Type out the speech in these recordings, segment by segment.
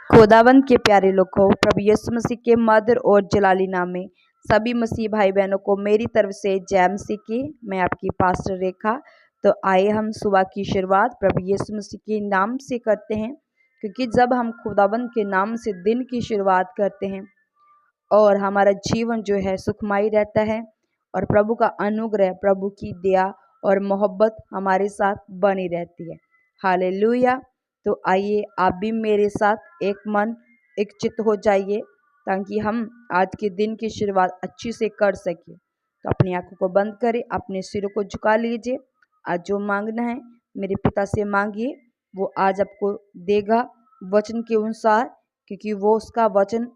खुदावंद के प्यारे लोगों, प्रभु यीशु मसीह के मधुर और जलाली नाम में सभी मसीह भाई बहनों को मेरी तरफ से जय मसीह की। मैं आपकी पास्टर रेखा। तो आइए हम सुबह की शुरुआत प्रभु यीशु मसीह के नाम से करते हैं, क्योंकि जब हम खुदावंद के नाम से दिन की शुरुआत करते हैं और हमारा जीवन जो है सुखमय रहता है और प्रभु का अनुग्रह, प्रभु की दया और मोहब्बत हमारे साथ बनी रहती है। हालेलुया। तो आइए आप भी मेरे साथ एक मन एक चित्त हो जाइए, ताकि हम आज के दिन की शुरुआत अच्छी से कर सकें। तो अपनी आंखों को बंद करें, अपने सिरों को झुका लीजिए। आज जो मांगना है मेरे पिता से मांगिए, वो आज आपको देगा वचन के अनुसार, क्योंकि वो उसका वचन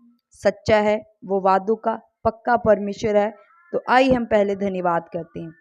सच्चा है, वो वादों का पक्का परमेश्वर है। तो आइए हम पहले धन्यवाद करते हैं।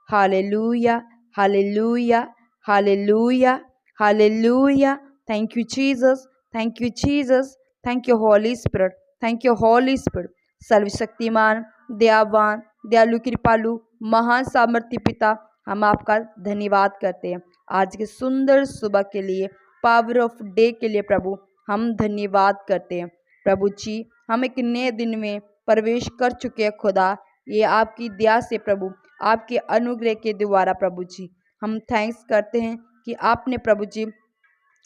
Hallelujah, hallelujah, hallelujah, hallelujah. Thank you Jesus, thank you Jesus, thank you Holy Spirit, thank you Holy Spirit. सर्वशक्तिमान, दयावान, दयालु, कृपालु, महान सामर्थ्य पिता, हम आपका धन्यवाद करते हैं आज के सुंदर सुबह के लिए, पावर ऑफ डे के लिए। प्रभु हम धन्यवाद करते हैं। प्रभु जी, हम एक नए दिन में प्रवेश कर चुके हैं खुदा, ये आपकी दया से प्रभु, आपके अनुग्रह के द्वारा। प्रभु जी हम थैंक्स करते हैं कि आपने प्रभु जी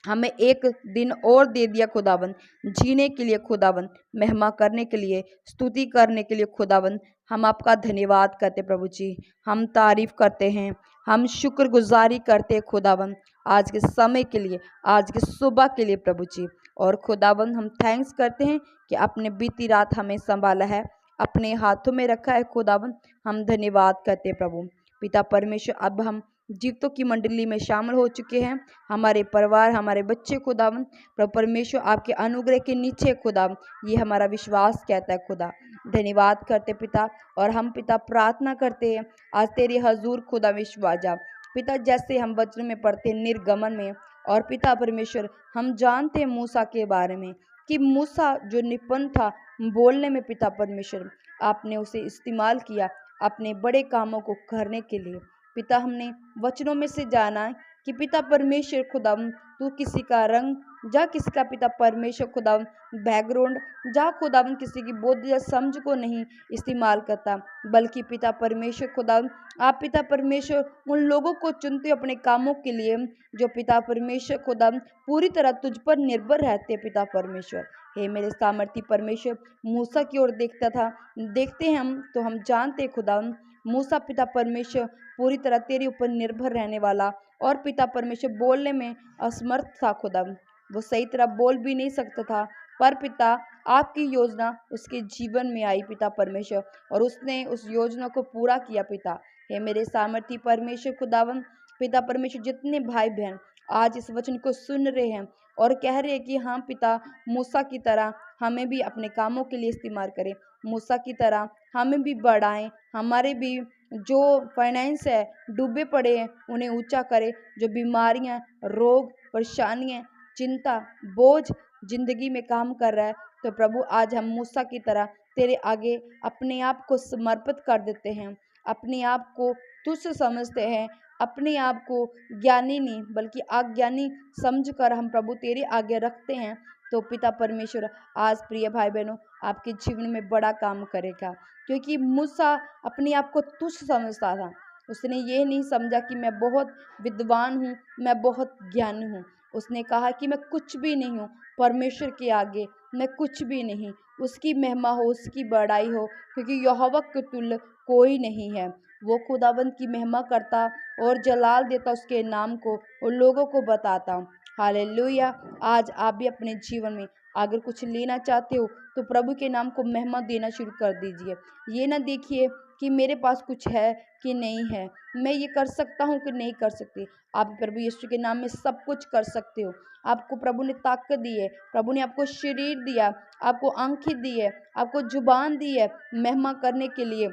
हमें एक दिन और दे दिया खुदावन, जीने के लिए खुदावन, महिमा करने के लिए, स्तुति करने के लिए खुदावन। हम आपका धन्यवाद करते प्रभु जी, हम तारीफ करते हैं, हम शुक्रगुजारी करते हैं खुदावन आज के समय के लिए, आज के सुबह के लिए प्रभु जी। और खुदावन हम थैंक्स करते हैं कि आपने बीती रात हमें संभाला है, अपने हाथों में रखा है खुदावन। हम धन्यवाद करते प्रभु पिता परमेश्वर। अब हम जीवितों की मंडली में शामिल हो चुके हैं, हमारे परिवार, हमारे बच्चे खुदावन। प्रभु परमेश्वर आपके अनुग्रह के नीचे खुदा, ये हमारा विश्वास कहता है खुदा। धन्यवाद करते पिता। और हम पिता प्रार्थना करते हैं आज तेरे हजूर खुदा विश्वास जा पिता, जैसे हम वचन में पढ़ते निर्गमन में। और पिता परमेश्वर हम जानते हैं मूसा के बारे में कि मूसा जो निपुण था बोलने में, पिता परमेश्वर आपने उसे इस्तेमाल किया अपने बड़े कामों को करने के लिए। पिता हमने वचनों में से जाना है कि पिता परमेश्वर खुदा, तू किसी का रंग जा, किसी का पिता परमेश्वर खुदा बैकग्राउंड जा खुदा, किसी की बुद्धि या समझ को नहीं इस्तेमाल करता, बल्कि पिता परमेश्वर खुदा आप पिता परमेश्वर उन लोगों को चुनते हो अपने कामों के लिए जो पिता परमेश्वर खुदा पूरी तरह तुझ पर निर्भर रहते पिता परमेश्वर। हे मेरे सामर्थी परमेश्वर, मूसा की ओर देखता था, देखते हैं हम तो हम जानते खुदा मूसा पिता परमेश्वर पूरी तरह तेरे ऊपर निर्भर रहने वाला, और पिता परमेश्वर बोलने में असमर्थ था खुदा, वो सही तरह बोल भी नहीं सकता था। पर पिता आपकी योजना उसके जीवन में आई पिता परमेश्वर, और उसने उस योजना को पूरा किया पिता। हे मेरे सामर्थी परमेश्वर खुदावन पिता परमेश्वर, जितने भाई बहन आज इस वचन को सुन रहे हैं और कह रहे हैं कि हाँ पिता, मूसा की तरह हमें भी अपने कामों के लिए इस्तेमाल करें, मूसा की तरह हमें भी बढ़ाएं, हमारे भी जो फाइनेंस है डूबे पड़े हैं उन्हें ऊंचा करे, जो बीमारियां, रोग, परेशानियां, चिंता, बोझ जिंदगी में काम कर रहा है, तो प्रभु आज हम मूसा की तरह तेरे आगे अपने आप को समर्पित कर देते हैं, अपने आप को तुच्छ समझते हैं, अपने आप को ज्ञानी नहीं बल्कि अज्ञानी समझकर हम प्रभु तेरे आगे रखते हैं। तो पिता परमेश्वर आज प्रिय भाई बहनों आपके जीवन में बड़ा काम करेगा, क्योंकि मूसा अपने आप को तुच्छ समझता था। उसने ये नहीं समझा कि मैं बहुत विद्वान हूँ, मैं बहुत ज्ञानी हूँ। उसने कहा कि मैं कुछ भी नहीं हूँ, परमेश्वर के आगे मैं कुछ भी नहीं। उसकी महिमा हो, उसकी बड़ाई हो, क्योंकि यहोवा के तुल्य कोई नहीं है। वो खुदाबंद की महिमा करता और जलाल देता उसके नाम को और लोगों को बताता। हालेलुया। आज आप भी अपने जीवन में अगर कुछ लेना चाहते हो तो प्रभु के नाम को महिमा देना शुरू कर दीजिए। ये ना देखिए कि मेरे पास कुछ है कि नहीं है, मैं ये कर सकता हूँ कि नहीं कर सकती। आप प्रभु यीशु के नाम में सब कुछ कर सकते हो। आपको प्रभु ने ताकत दी है, प्रभु ने आपको शरीर दिया, आपको आंखें दी है, आपको जुबान दी है महिमा करने के लिए,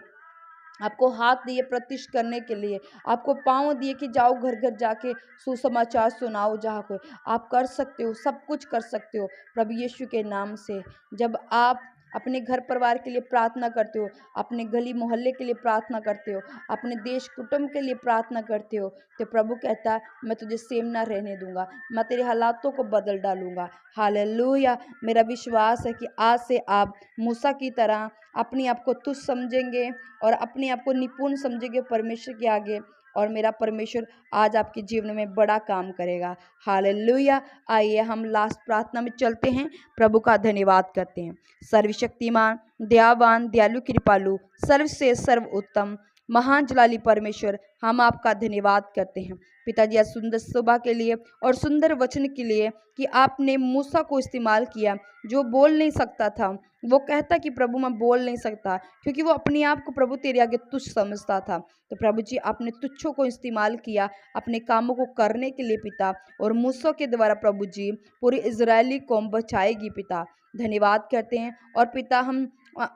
आपको हाथ दिए प्रतिष्ठित करने के लिए, आपको पाँव दिए कि जाओ घर घर जाके सुसमाचार सुनाओ। जहाँ कोई आप कर सकते हो, सब कुछ कर सकते हो प्रभु यीशु के नाम से। जब आप अपने घर परिवार के लिए प्रार्थना करते हो, अपने गली मोहल्ले के लिए प्रार्थना करते हो, अपने देश कुटुंब के लिए प्रार्थना करते हो, तो प्रभु कहता है मैं तुझे सेम ना रहने दूंगा, मैं तेरे हालातों को बदल डालूंगा। हालेलुया। मेरा विश्वास है कि आज से आप मूसा की तरह अपने आप को तुच्छ समझेंगे और अपने आप को निपुण समझेंगे परमेश्वर के आगे, और मेरा परमेश्वर आज आपके जीवन में बड़ा काम करेगा। हालेलुया। आइए हम लास्ट प्रार्थना में चलते हैं, प्रभु का धन्यवाद करते हैं। सर्वशक्तिमान, दयावान, दयालु, कृपालु, सर्व से सर्व उत्तम, महान जलाली परमेश्वर, हम आपका धन्यवाद करते हैं पिताजी आज सुंदर सुबह के लिए और सुंदर वचन के लिए कि आपने मूसा को इस्तेमाल किया जो बोल नहीं सकता था। वो कहता कि प्रभु मैं बोल नहीं सकता, क्योंकि वो अपने आप को प्रभु तेरे आगे तुच्छ समझता था। तो प्रभु जी आपने तुच्छों को इस्तेमाल किया अपने कामों को करने के लिए पिता, और मूसा के द्वारा प्रभु जी पूरी इजरायली कौम बचाएगी पिता। धन्यवाद करते हैं और पिता हम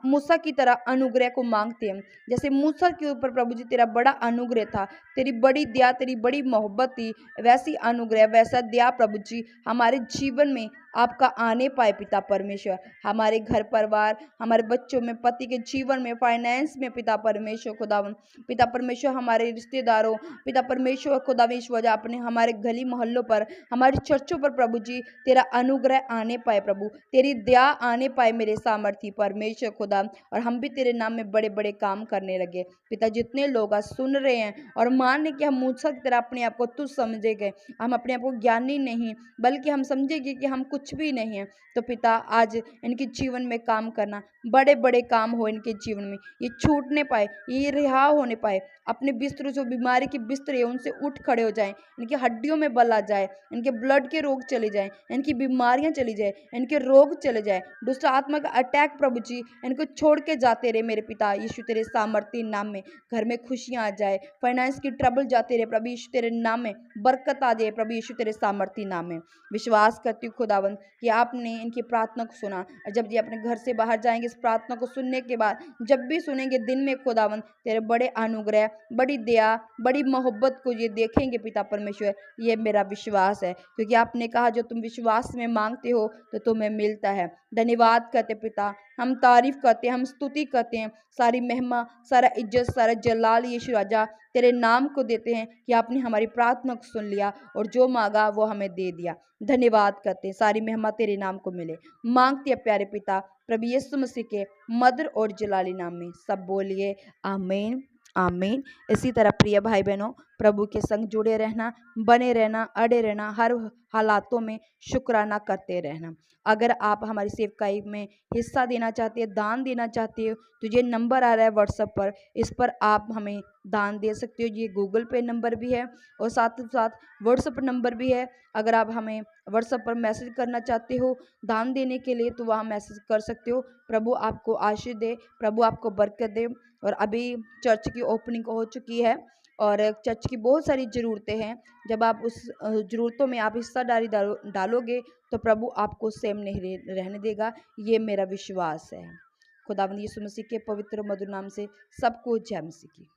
मूसा की तरह अनुग्रह को मांगते हैं, जैसे मूसा के ऊपर प्रभु जी तेरा बड़ा अनुग्रह था, तेरी बड़ी दया, तेरी बड़ी मोहब्बत थी, वैसी अनुग्रह वैसा दया प्रभु जी हमारे जीवन में आपका आने पाए पिता परमेश्वर। हमारे घर परिवार, हमारे बच्चों में, पति के जीवन में, फाइनेंस में पिता परमेश्वर खुदावन, पिता परमेश्वर हमारे रिश्तेदारों, पिता परमेश्वर खुदावेश्वर अपने हमारे गली मोहल्लों पर, हमारी चर्चों पर प्रभु जी तेरा अनुग्रह आने पाए प्रभु, तेरी दया आने पाए मेरे सामर्थी परमेश्वर खुदा, और हम भी तेरे नाम में बड़े बड़े काम करने लगे पिता। जितने लोग आज सुन रहे हैं और मान लें कि हम मूसा की तरह अपने आप को तुच्छ समझेंगे, हम अपने आप को ज्ञानी नहीं बल्कि हम समझेंगे कि हम कुछ भी नहीं है, तो पिता आज इनके जीवन में काम करना, बड़े बड़े काम हो इनके जीवन में, ये छूटने पाए, ये रिहा होने पाए, अपने बिस्तरों जो बीमारी के बिस्तर है उनसे उठ खड़े हो जाएं, इनकी हड्डियों में बल आ जाए, इनके ब्लड के रोग चले जाएं, इनकी बीमारियां चली जाए, इनके रोग चले जाए, दुष्ट आत्मा का अटैक प्रभु जी इनको छोड़ के जाते रहे मेरे पिता यीशु तेरे सामर्थ्य नाम में। घर में खुशियां आ जाए, फाइनेंस की ट्रबल जाते रहे प्रभु यीशु तेरे नाम में, बरकत आ जाए प्रभु यीशु तेरे सामर्थ्य नाम में। विश्वास करती हूँ खुदावन कि आपने इनकी प्रार्थना को सुना, और जब ये अपने घर से बाहर जाएंगे इस प्रार्थना को सुनने के बाद, जब भी सुनेंगे दिन में खुदावन तेरे बड़े अनुग्रह, बड़ी दया, बड़ी मोहब्बत को ये देखेंगे पिता परमेश्वर। ये मेरा विश्वास है, क्योंकि आपने कहा जो तुम विश्वास में मांगते हो तो तुम्हें मिलता है। धन्यवाद करते पिता, हम तारीफ करते हैं, हम स्तुति करते हैं, सारी महिमा, सारा इज्जत, सारा जलाल यीशु राजा तेरे नाम को देते हैं कि आपने हमारी प्रार्थना को सुन लिया और जो मांगा वो हमें दे दिया। धन्यवाद करते हैं, सारी महिमा तेरे नाम को मिले मांगते हैं प्यारे पिता प्रभु यीशु मसीह के मधुर और जलाली नाम में। सब बोलिए आमीन आमीन। इसी तरह प्रिय भाई बहनों, प्रभु के संग जुड़े रहना, बने रहना, अड़े रहना, हर हालातों में शुक्राना करते रहना। अगर आप हमारी सेवकाई में हिस्सा देना चाहते हैं, दान देना चाहते हो, तो ये नंबर आ रहा है व्हाट्सएप पर, इस पर आप हमें दान दे सकते हो। ये गूगल पे नंबर भी है और साथ ही साथ व्हाट्सएप नंबर भी है। अगर आप हमें व्हाट्सएप पर मैसेज करना चाहते हो दान देने के लिए, तो वहाँ मैसेज कर सकते हो। प्रभु आपको आशीष दे, प्रभु आपको बरकत दे। और अभी चर्च की ओपनिंग हो चुकी है और चर्च की बहुत सारी ज़रूरतें हैं। जब आप उस ज़रूरतों में आप हिस्सा डालोगे तो प्रभु आपको सेम नहीं रहने देगा, ये मेरा विश्वास है। खुदावंद यीशु मसीह के पवित्र मधुर नाम से सबको जय मसीह की।